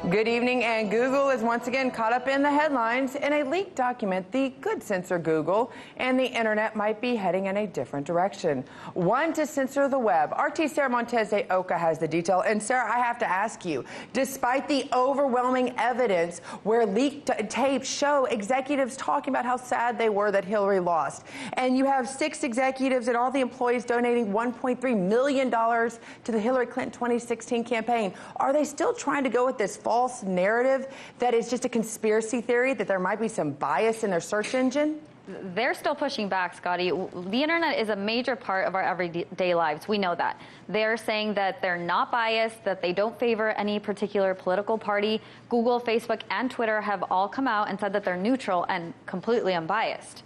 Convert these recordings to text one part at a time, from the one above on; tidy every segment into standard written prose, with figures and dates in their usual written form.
Good evening, and Google is once again caught up in the headlines in a leaked document. The could censor Google, and the internet might be heading in a different direction. One to censor the web. RT Sara Montes de Oca has the detail. And Sara, I have to ask you, despite the overwhelming evidence where leaked tapes show executives talking about how sad they were that Hillary lost, and you have 6 executives and all the employees donating $1.3 million to the Hillary Clinton 2016 campaign, are they still trying to go with this false narrative that it's just a conspiracy theory, that there might be some bias in their search engine? They're still pushing back, Scotty. The internet is a major part of our everyday lives. We know that. They're saying that they're not biased, that they don't favor any particular political party. Google, Facebook, and Twitter have all come out and said that they're neutral and completely unbiased.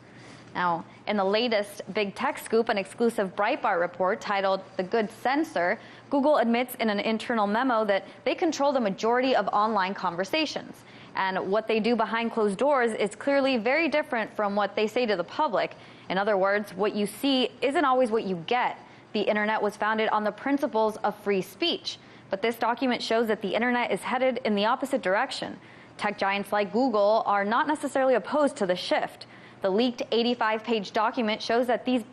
Now, in the latest big tech scoop, an exclusive Breitbart report titled "The Good Censor," Google admits in an internal memo that they control the majority of online conversations. And what they do behind closed doors is clearly very different from what they say to the public. In other words, what you see isn't always what you get. The internet was founded on the principles of free speech. But this document shows that the internet is headed in the opposite direction. Tech giants like Google are not necessarily opposed to the shift. The leaked 85-page document shows that these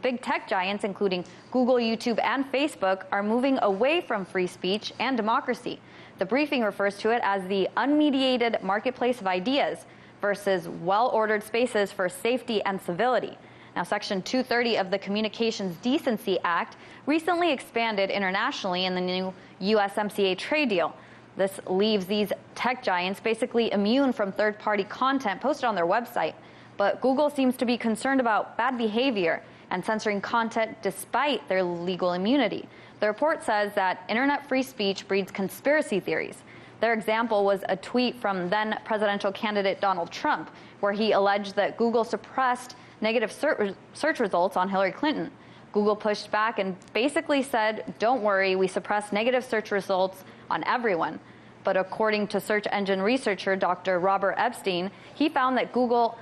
big tech giants, including Google, YouTube, and Facebook, are moving away from free speech and democracy. The briefing refers to it as the unmediated marketplace of ideas versus well-ordered spaces for safety and civility. Now, Section 230 of the Communications Decency Act recently expanded internationally in the new USMCA trade deal. This leaves these tech giants basically immune from third-party content posted on their website. But Google seems to be concerned about bad behavior and censoring content despite their legal immunity. The report says that internet free speech breeds conspiracy theories. Their example was a tweet from then presidential candidate Donald Trump, where he alleged that Google suppressed negative search results on Hillary Clinton. Google pushed back and basically said, "Don't worry, we suppress negative search results on everyone." But according to search engine researcher Dr. Robert Epstein, he found that Google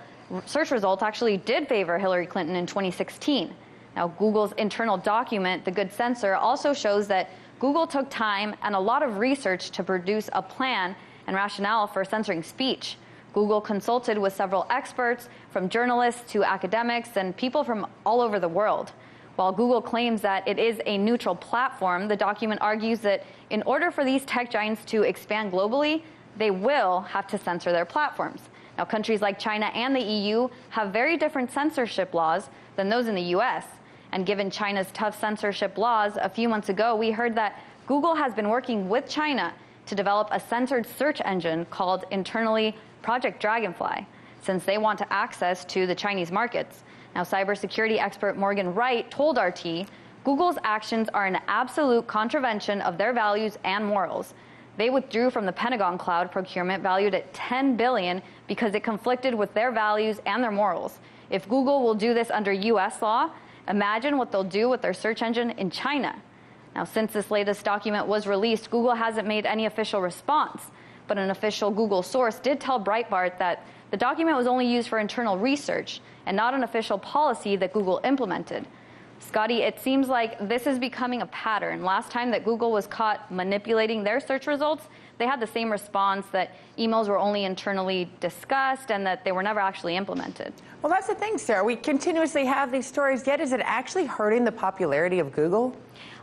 search results actually did favor Hillary Clinton in 2016. Now, Google's internal document, The Good Censor, also shows that Google took time and a lot of research to produce a plan and rationale for censoring speech. Google consulted with several experts, from journalists to academics and people from all over the world. While Google claims that it is a neutral platform, the document argues that in order for these tech giants to expand globally, they will have to censor their platforms. Now, countries like China and the EU have very different censorship laws than those in the US. And given China's tough censorship laws, a few months ago, we heard that Google has been working with China to develop a censored search engine called internally Project Dragonfly, since they want to access to the Chinese markets. Now, cybersecurity expert Morgan Wright told RT, Google's actions are an absolute contravention of their values and morals. They withdrew from the Pentagon cloud procurement valued at $10 billion because it conflicted with their values and their morals. If Google will do this under US law, imagine what they'll do with their search engine in China. Now, since this latest document was released, Google hasn't made any official response. But an official Google source did tell Breitbart that the document was only used for internal research and not an official policy that Google implemented. Scotty, it seems like this is becoming a pattern. Last time that Google was caught manipulating their search results, they had the same response, that emails were only internally discussed and that they were never actually implemented. Well, that's the thing, Sara. We continuously have these stories, yet is it actually hurting the popularity of Google?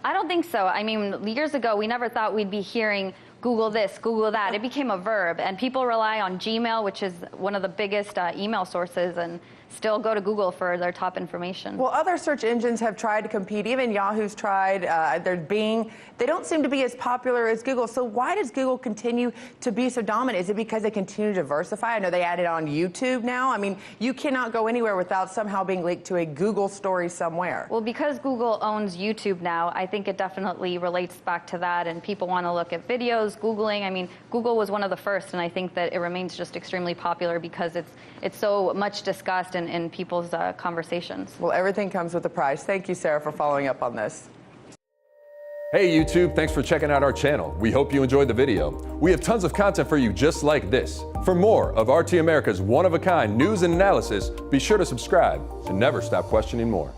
I don't think so. I mean, years ago, we never thought we'd be hearing Google this, Google that. It became a verb, and people rely on Gmail, which is one of the biggest email sources, and still go to Google for their top information. Well, other search engines have tried to compete. Even Yahoo's tried. There's Bing. They don't seem to be as popular as Google. So why does Google continue to be so dominant? Is it because they continue to diversify? I know they added on YouTube now. I mean, you cannot go anywhere without somehow being linked to a Google story somewhere. Well, because Google owns YouTube now, I think it definitely relates back to that, and people want to look at videos, Googling. I mean, Google was one of the first, and I think that it remains just extremely popular because it's so much discussed in people's conversations. Well, everything comes with a price. Thank you, Sara, for following up on this. Hey YouTube, thanks for checking out our channel. We hope you enjoyed the video. We have tons of content for you just like this. For more of RT America's one-of-a-kind news and analysis, be sure to subscribe and never stop questioning more.